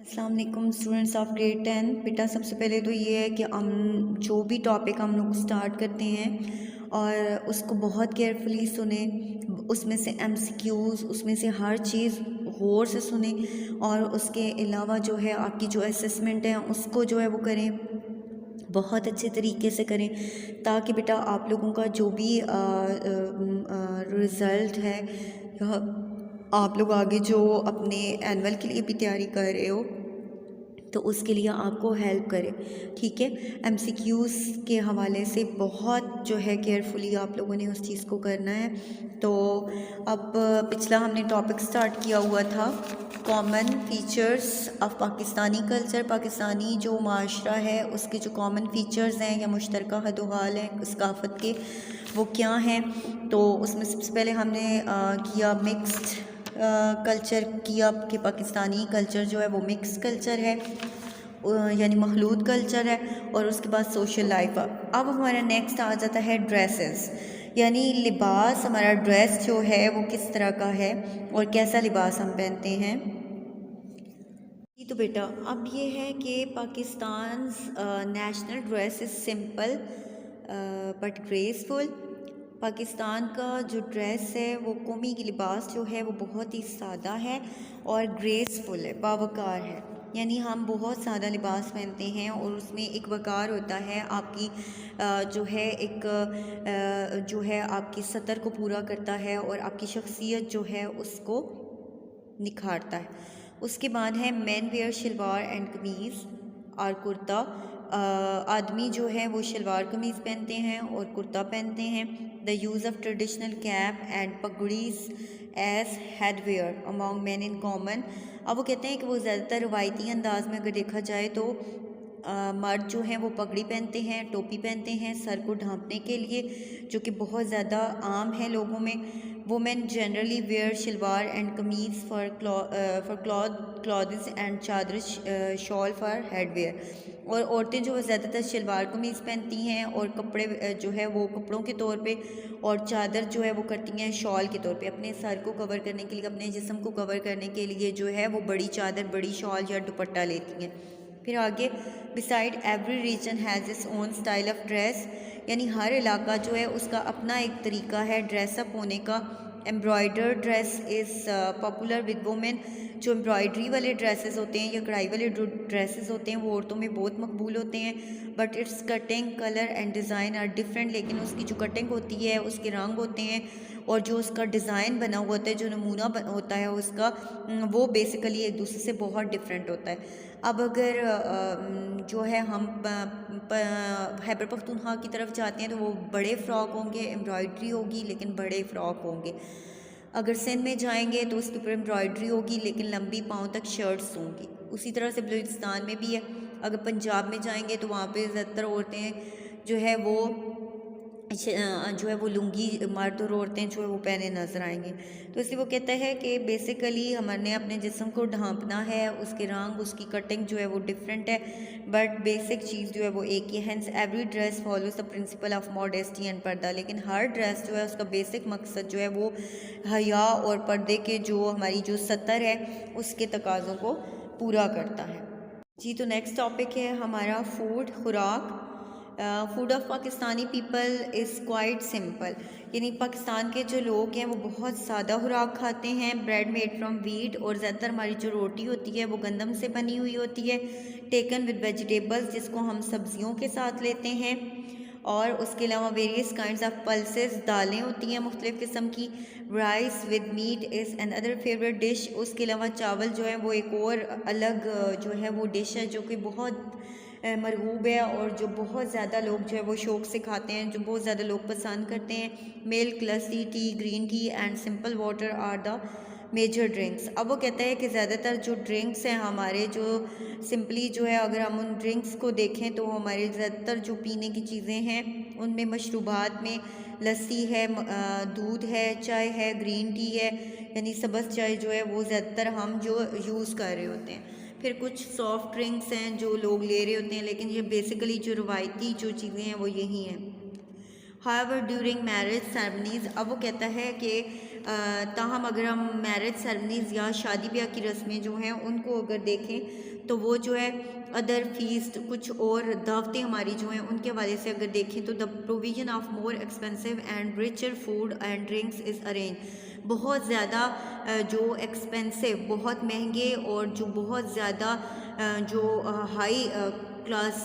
अस्सलाम वालेकुम students of grade 10। बेटा सबसे पहले तो ये है कि हम जो भी टॉपिक हम लोग स्टार्ट करते हैं और उसको बहुत केयरफुली सुने, उसमें से एमसीक्यूज़, उसमें से हर चीज़ गौर से सुने और उसके अलावा जो है आपकी जो असेसमेंट है उसको जो है वो करें, बहुत अच्छे तरीके से करें, ताकि बेटा आप लोगों का जो भी रिज़ल्ट है या आप लोग आगे जो अपने एनुअल के लिए भी तैयारी कर रहे हो तो उसके लिए आपको हेल्प करे। ठीक है, एमसीक्यूज़ के हवाले से बहुत जो है केयरफुली आप लोगों ने उस चीज़ को करना है। तो अब पिछला हमने टॉपिक स्टार्ट किया हुआ था common features of Pakistani culture. Pakistani जो माशरा है उसके जो कॉमन फीचर्स हैं या मुश्तरका हदोहाल हैं सकाफ़त के, वो क्या हैं। तो उसमें सबसे पहले हमने किया मिक्स्ड कल्चर किया कि पाकिस्तानी कल्चर जो है वो मिक्स कल्चर है, यानी मखलूत कल्चर है। और उसके बाद सोशल लाइफ। अब हमारा नेक्स्ट आ जाता है ड्रेसेस, यानी लिबास। हमारा ड्रेस जो है वो किस तरह का है और कैसा लिबास हम पहनते हैं। तो बेटा अब ये है कि Pakistan national dress is simple but graceful. Pakistan का जो ड्रेस है वो कौमी की लिबास जो है वो बहुत ही सादा है और ग्रेसफुल है, बावकार है। यानी हम बहुत सादा लिबास पहनते हैं और उसमें एक वकार होता है, आपकी जो है एक जो है आपकी सतर को पूरा करता है और आपकी शख्सियत जो है उसको निखारता है। उसके बाद है मेन वेयर शलवार एंड कमीज़ और कुर्ता। आदमी जो है वो शलवार कमीज़ पहनते हैं और कुर्ता पहनते हैं। The use of traditional cap and pagris as head wear among man in common. अब वो कहते हैं कि वो ज़्यादातर रवायती अंदाज में अगर देखा जाए तो मर्द जो हैं वो पगड़ी पहनते हैं, टोपी पहनते हैं सर को ढांपने के लिए, जो कि बहुत ज़्यादा आम है लोगों में। Women generally wear shalwar and kameez for clothes and chadar shawl for head wear. और औरतें जो है ज़्यादातर शलवार कमीज़ पहनती हैं और कपड़े जो है वो कपड़ों के तौर पे, और चादर जो है वो करती हैं शॉल के तौर पे, अपने सर को कवर करने के लिए, अपने जिस्म को कवर करने के लिए जो है वो बड़ी चादर, बड़ी शॉल या दुपट्टा लेती हैं। फिर आगे beside every region has its own style of dress, यानी हर इलाका जो है उसका अपना एक तरीका है ड्रेसअप होने का। Embroider dress is popular with women. जो एम्ब्रॉयडरी वाले ड्रेसेस होते हैं या कढ़ाई वाले ड्रेसेस होते हैं वो औरतों में बहुत मकबूल होते हैं। But its cutting, colour and design are different. लेकिन उसकी जो कटिंग होती है, उसके रंग होते हैं और जो उसका डिज़ाइन बना हुआ होता है, जो नमूना होता है उसका, वो बेसिकली एक दूसरे से बहुत डिफरेंट होता है। अब अगर जो है हम खैबर पख्तूनख्वा की तरफ जाते हैं तो वो बड़े फ़्रॉक होंगे, एम्ब्रॉयडरी होगी लेकिन बड़े फ़्रॉक होंगे। अगर सिंध में जाएंगे तो उसके ऊपर एम्ब्रॉयडरी होगी लेकिन लंबी पाँव तक शर्ट्स होंगी। उसी तरह से बलूचिस्तान में भी है। अगर पंजाब में जाएंगे तो वहाँ पे ज़्यादातर औरतें जो है वो जो है वो लुंगी, मर्द और औरतें जो है वो पहने नज़र आएंगे। तो इसलिए वो कहता है कि बेसिकली हमने अपने जिस्म को ढांपना है, उसके रंग, उसकी कटिंग जो है वो डिफरेंट है, बट बेसिक चीज़ जो है वो एक ही है। Hence every dress follows the principle of modesty and purdah. लेकिन हर ड्रेस जो है उसका बेसिक मकसद जो है वो हया और पर्दे के जो हमारी जो सतर है उसके तकाज़ों को पूरा करता है। जी, तो नेक्स्ट टॉपिक है हमारा फूड, खुराक। Food of Pakistani people is quite simple, यानी पाकिस्तान के जो लोग हैं वो बहुत सादा खुराक खाते हैं। ब्रेड मेड फ्रॉम वीट, और ज़्यादातर हमारी जो रोटी होती है वो गंदम से बनी हुई होती है। टेकन विद वेजिटेबल्स, जिसको हम सब्जियों के साथ लेते हैं। और उसके अलावा वेरियस काइंड्स ऑफ पल्सेस, दालें होती हैं मुख्तलिफ़ किस्म की। Rice with meat is an other favourite dish. उसके अलावा चावल जो है वो एक और अलग जो है वो डिश है जो कि बहुत मरगूब है और जो बहुत ज़्यादा लोग जो है वो शौक़ से खाते हैं, जो बहुत ज़्यादा लोग पसंद करते हैं। Milk, lassi, tea, green tea and simple water are the major drinks. अब वो कहता है कि ज़्यादातर जो ड्रिंक्स हैं हमारे, जो सिंपली जो है अगर हम उन ड्रिंक्स को देखें तो हमारे ज़्यादातर जो पीने की चीज़ें हैं उनमें मशरूबात में लस्सी है, दूध है, चाय है, ग्रीन टी है, यानी सब्ज़ चाय जो है वो ज़्यादातर हम जो यूज़ कर रहे होते हैं। फिर कुछ सॉफ्ट ड्रिंक्स हैं जो लोग ले रहे होते हैं, लेकिन ये बेसिकली जो रवायती जो चीज़ें हैं वो यही हैं। हाउएवर ड्यूरिंग मैरिज सेरेमनीज़, अब वो कहता है कि ताहम अगर हम मैरिज सेरेमनीज़ या शादी ब्याह की रस्में जो हैं उनको अगर देखें तो वो जो है अदर फीस्ट कुछ और दावतें हमारी जो हैं उनके हवाले से अगर देखें तो the provision of more expensive and richer food and drinks is arrange. बहुत ज़्यादा जो एक्सपेंसिव, बहुत महंगे और जो बहुत ज़्यादा जो हाई क्लास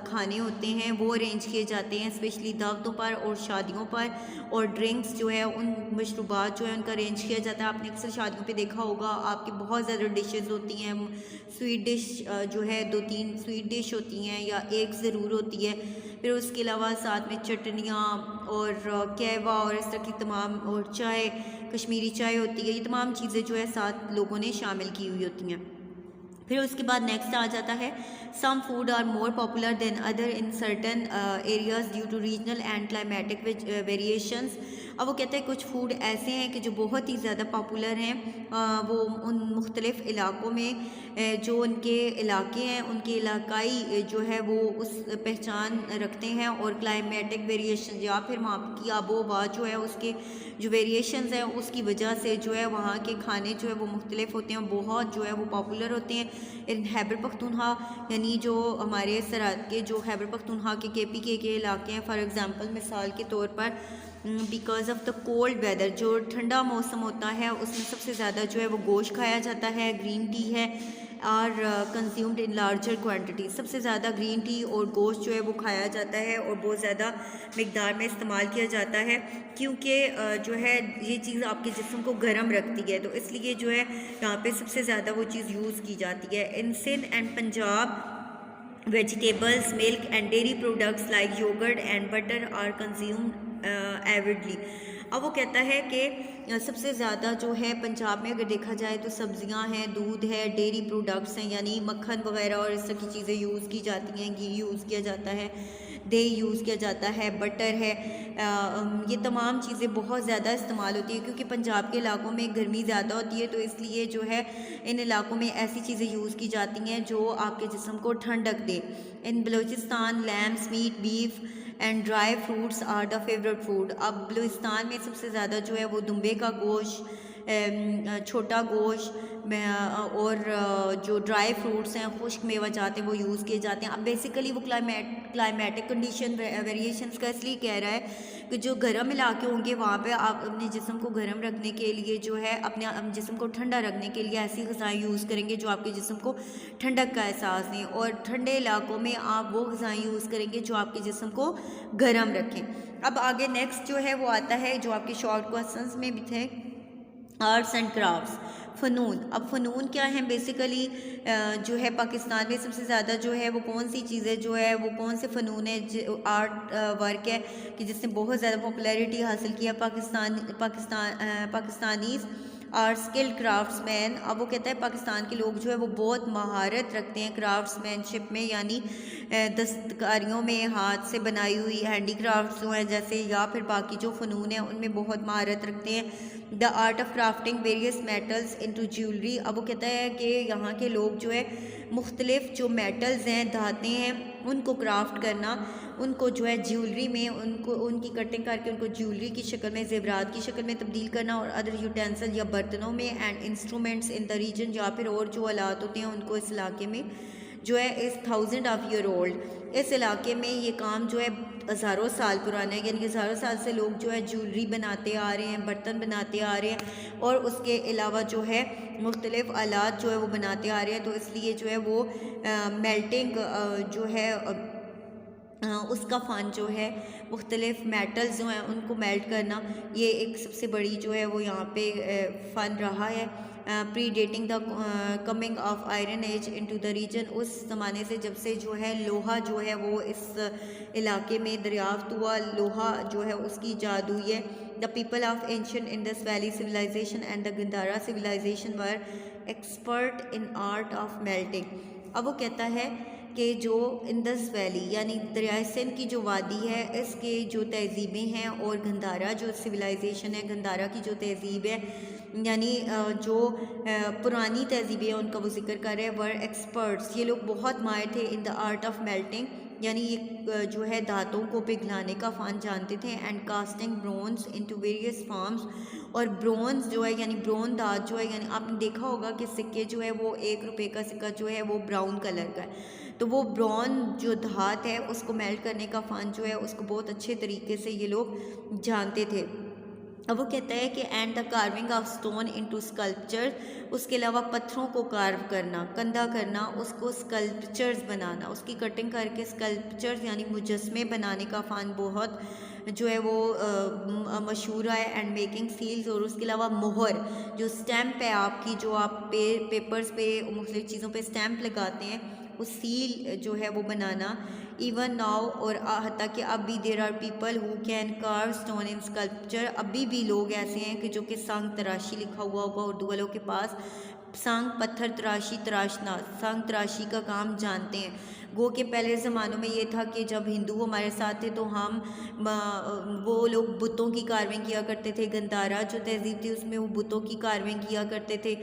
खाने होते हैं वो अरेंज किए जाते हैं स्पेशली दावतों पर और शादियों पर। और ड्रिंक्स जो है उन मशरूबात जो है उनका अरेंज किया जाता है। आपने अक्सर शादियों पे देखा होगा आपकी बहुत ज़्यादा डिशेस होती हैं। स्वीट डिश जो है 2-3 स्वीट डिश होती हैं या एक ज़रूर होती है। फिर उसके अलावा साथ में चटनियाँ और कहवा और इस तरह की तमाम, और चाय, कश्मीरी चाय होती है। ये तमाम चीज़ें जो है साथ लोगों ने शामिल की हुई होती हैं। फिर उसके बाद नेक्स्ट आ जाता है some food are more popular than other in certain areas due to regional and climatic variations. अब वो कहते हैं कुछ फूड ऐसे हैं कि जो बहुत ही ज़्यादा पॉपुलर हैं वो उन मुख्तलिफ़ इलाक़ों में जो उनके इलाके हैं उनके इलाकाई जो है वो उस पहचान रखते हैं। और क्लाइमेटिक वेरिएशन या फिर वहाँ की आबो हवा जो है उसके जो वेरिएशंस हैं उसकी वजह से जो है वहाँ के खाने जो है वो मुख्तलिफ होते हैं, बहुत जो है वो पॉपुलर होते हैं। इन खैबर पख्तूनख्वा यानी जो हमारे सरहद के जो खैबर पख्तूनख्वा के KPK के इलाके हैं, फॉर एग्ज़ाम्पल मिसाल के तौर पर because of the cold weather, जो ठंडा मौसम होता है उसमें सबसे ज़्यादा जो है वो गोश्त खाया जाता है, ग्रीन टी है और कंज्यूम्ड इन लार्जर क्वांटिटी। सबसे ज़्यादा ग्रीन टी और गोश्त जो है वो खाया जाता है और बहुत ज़्यादा मिकदार में इस्तेमाल किया जाता है क्योंकि जो है ये चीज़ आपके जिस्म को गर्म रखती है, तो इसलिए जो है यहाँ पे सबसे ज़्यादा वो चीज़ यूज़ की जाती है। In Sindh and Punjab vegetables, milk and dairy products like yogurt and butter are consumed avidly. अब वो कहता है कि सबसे ज़्यादा जो है पंजाब में अगर देखा जाए तो सब्ज़ियां हैं, दूध है, डेयरी प्रोडक्ट्स हैं यानी मक्खन वगैरह और इस तरह की चीज़ें यूज़ की जाती हैं, घी यूज़ किया जाता है, दही यूज़ किया जाता है, बटर है। ये तमाम चीज़ें बहुत ज़्यादा इस्तेमाल होती है क्योंकि पंजाब के इलाकों में गर्मी ज़्यादा होती है, तो इसलिए जो है इन इलाकों में ऐसी चीज़ें यूज़ की जाती हैं जो आपके जिस्म को ठंडक दे। In Balochistan lambs, meat, beef and dry fruits are the favourite food. अब बलूचिस्तान में सबसे ज़्यादा जो है वो दुम्बे का गोश्त, छोटा गोश्त और जो ड्राई फ्रूट्स हैं, खुश्क मेवा जाते हैं वो यूज़ किए जाते हैं। अब बेसिकली वो क्लाइमेटिक कंडीशन वेरिएशंस का इसलिए कह रहा है कि जो गर्म इलाके होंगे वहाँ पे आप अपने जिस्म को गर्म रखने के लिए जो है अपने जिस्म को ठंडा रखने के लिए ऐसी ग़िज़ाएँ यूज़ करेंगे जो आपके जिस्म को ठंडक का एहसास दें, और ठंडे इलाकों में आप वो ग़िज़ाएँ यूज़ करेंगे जो आपके जिस्म को गर्म रखें। अब आगे नेक्स्ट जो है वो आता है जो आपके शॉर्ट क्वेश्चंस में भी थे, आर्ट्स एंड क्राफ्ट्स, फ़नून। अब फ़नून क्या है बेसिकली जो है पाकिस्तान में सबसे ज़्यादा जो है वो कौन सी चीज़ें जो है वो कौन से फ़नून है जो आर्ट वर्क है कि जिसने बहुत ज़्यादा पॉपुलैरिटी हासिल किया पाकिस्तानीज़ आर स्किल्ड क्राफ्ट्समैन। अब वो कहता है पाकिस्तान के लोग जो है वो बहुत महारत रखते हैं क्राफ्ट्समैनशिप में यानी दस्तकारियों में, हाथ से बनाई हुई हैंडी क्राफ्ट्स जो हैं जैसे, या फिर बाकी जो फ़नून हैं उनमें बहुत महारत रखते हैं। The art of crafting various metals into jewellery. अब वो कहता है कि यहाँ के लोग जो है मुख्तलिफ जो मेटल्स हैं, धातें हैं, उनको क्राफ्ट करना, उनको जो है ज्वेलरी में उनको उनकी कटिंग करके उनको ज्वेलरी की शक्ल में, ज़ेवरात की शक्ल में तब्दील करना, और अदर यूटेंसिल या बर्तनों में and instruments in the region, या फिर और जो आलात होते हैं उनको इस इलाके में जो है इस 1000 ऑफ ईयर ओल्ड। इस इलाके में ये काम जो है हज़ारों साल पुराना है, यानी कि हज़ारों साल से लोग जो है ज्वेलरी बनाते आ रहे हैं, बर्तन बनाते आ रहे हैं, और उसके अलावा जो है मुख्तलिफ़ आलात जो है वो बनाते आ रहे हैं। तो इसलिए जो है वो मेल्टिंग जो है उसका फ़न जो है मुख्तलिफ़ मेटल्स जो हैं उनको मेल्ट करना, ये एक सबसे बड़ी जो है वो यहाँ पे फ़न रहा है। Predating the coming of iron age into the region, उस ज़माने से जब से जो है लोहा जो है वो इस इलाके में दरियाफ्त हुआ, लोहा जो है उसकी ईजाद हुई है। The people of ancient Indus valley civilization and the Gandhara civilization were expert in art of melting. अब वो कहता है कि जो इंडस वैली यानी दरियाए सिंध की जो वादी है, इसके जो तहज़ीबें हैं और गंधारा जो सिविलाइजेशन है, गंधारा की जो तहज़ीब है यानी जो पुरानी तहज़ीबें हैं उनका वो जिक्र कर रहे हैं। वर एक्सपर्ट्स, ये लोग बहुत माहिर थे in the art of melting, यानी ये जो है धातों को पिघलाने का फ़न जानते थे। And casting bronze into various forms, और ब्रोंज जो है यानी ब्रोन धात जो है, यानी आपने देखा होगा कि सिक्के जो है वो 1 रुपये का सिक्का जो है वो ब्राउन कलर का है, तो वो ब्राउन जो धात है उसको मेल्ट करने का फ़न जो है उसको बहुत अच्छे तरीके से ये लोग जानते थे। अब वो कहता है कि and the carving of stone into sculpture, उसके अलावा पत्थरों को कार्व करना, कंधा करना, उसको स्कल्पचर्स बनाना, उसकी कटिंग करके स्कल्पचर्स यानी मुजस्मे बनाने का फ़न बहुत जो है वो मशहूर है। एंड मेकिंग सील्स, और उसके अलावा मोहर जो स्टैम्प है आपकी, जो आप पेपर्स पे मुख्तलिफ़ चीज़ों पे स्टैम्प लगाते हैं, वो सील जो है वो बनाना। इवन नाउ, और हत्ता कि अब भी there are people who can carve stone in sculpture, अभी भी लोग ऐसे हैं कि जो कि संग तराशी लिखा हुआ होगा उर्दू वालों के पास, संग पत्थर तराशी, तराशना, संग तराशी का काम जानते हैं। गो के पहले ज़मानों में ये था कि जब हिंदू हमारे साथ थे तो हम वो लोग बुतों की कार्विंग किया करते थे। गंधारा जो तहजीब थी उसमें वो बुतों की कार्विंग किया करते थे,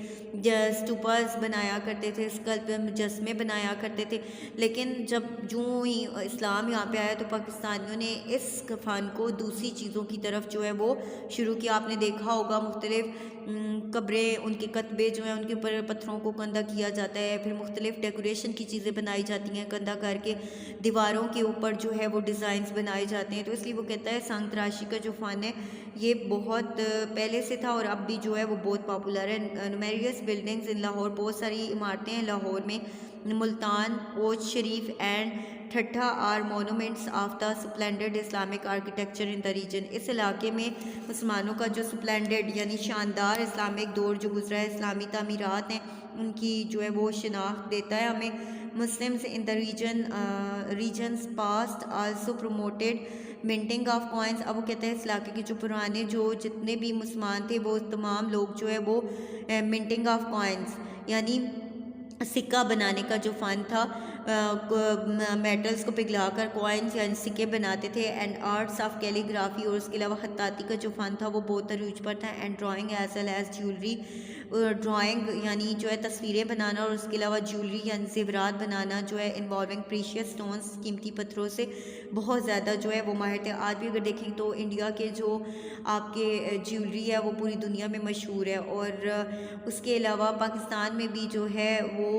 स्टूपास बनाया करते थे, स्कल्प मुजस्मे बनाया करते थे। लेकिन जब जूँ ही इस्लाम यहाँ पे आया तो पाकिस्तानियों ने इस फ़न को दूसरी चीज़ों की तरफ जो है वो शुरू किया। आपने देखा होगा मुख्तलिफ़ कब्रें, उनके कतबे जो हैं उनके ऊपर पत्थरों को कंधा किया जाता है, फिर मुख्तलिफ़ डेकोरेशन की चीज़ें बनाई जाती हैं कंधा करके, दीवारों के ऊपर जो है वो डिज़ाइंस बनाए जाते हैं। तो इसलिए वो कहता है संग तराशी का जो फ़न है ये बहुत पहले से था और अब भी जो है वो बहुत पॉपुलर है। नुमेरियस बिल्डिंग्स इन लाहौर, बहुत सारी इमारतें हैं लाहौर में, Multan, Uch Sharif and Thatta are monuments of the splendid Islamic architecture in the region. इस इलाके में मुसलमानों का जो स्प्लेंडेड यानी शानदार इस्लामिक दौर जो गुजरा है, इस्लामी तामीरात हैं, उनकी जो है वो शनाख्त देता है हमें। Muslims in the region's past also promoted minting of coins. अब वो कहते हैं इस इलाके के जो पुराने जो जितने भी मुसलमान थे वो तमाम लोग जो है वो मिंटिंग ऑफ कॉइन्स यानी सिक्का बनाने का जो फ़न था, मेटल्स को पिघलाकर कॉइन्स यानी सिक्के बनाते थे। एंड आर्ट्स ऑफ कैलीग्राफी, और उसके अलावा खत्ताती का जो फ़न था वो बहुत अरूज पर था। And drawing as well as jewellery, drawing यानी जो है तस्वीरें बनाना, और उसके अलावा ज्वेलरी यानी ज़ेवरात बनाना जो है इन्वॉल्विंग प्रीशियस स्टोन्स, कीमती पत्थरों से बहुत ज़्यादा जो है वो माहिर थे। आज भी अगर देखें तो इंडिया के जो आपके ज्वेलरी है वो पूरी दुनिया में मशहूर है। और उसके अलावा पाकिस्तान में भी जो है वो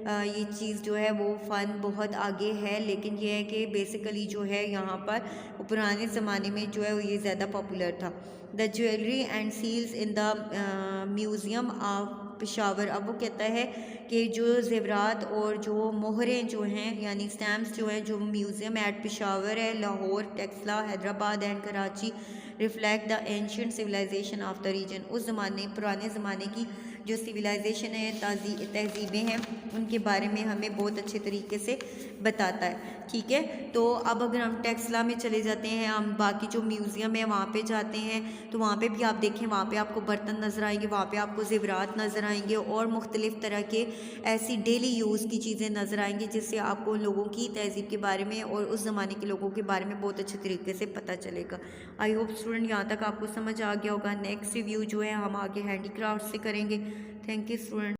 ये चीज़ जो है वो फ़न बहुत आगे है, लेकिन ये है कि बेसिकली जो है यहाँ पर वो पुराने ज़माने में जो है वो ये ज़्यादा पॉपुलर था। The jewellery and seals in the museum of Peshawar. अब वो कहता है कि जो ज़ेवरात और जो मोहरें जो हैं यानी स्टैम्प्स जो हैं जो म्यूज़ियम एट पेशावर है, Lahore, Taxila, Hyderabad and Karachi, reflect the ancient civilization of the region. उस ज़माने पुराने ज़माने की जो सिविलाइजेशन है, तहजीबें हैं, उनके बारे में हमें बहुत अच्छे तरीके से बताता है। ठीक है, तो अब अगर हम टेक्सला में चले जाते हैं, हम बाकी जो म्यूज़ियम है वहाँ पे जाते हैं, तो वहाँ पे भी आप देखें, वहाँ पे आपको बर्तन नज़र आएंगे, वहाँ पे आपको ज़ेवरात नज़र आएंगे और मुख्तलिफ़ तरह के ऐसी डेली यूज़ की चीज़ें नज़र आएंगी, जिससे आपको उन लोगों की तहजीब के बारे में और उस ज़माने के लोगों के बारे में बहुत अच्छे तरीके से पता चलेगा। आई होप स्टूडेंट यहाँ तक आपको समझ आ गया होगा। नेक्स्ट रिव्यू जो है हम आगे हैंडीक्राफ्ट से करेंगे। Thank you student.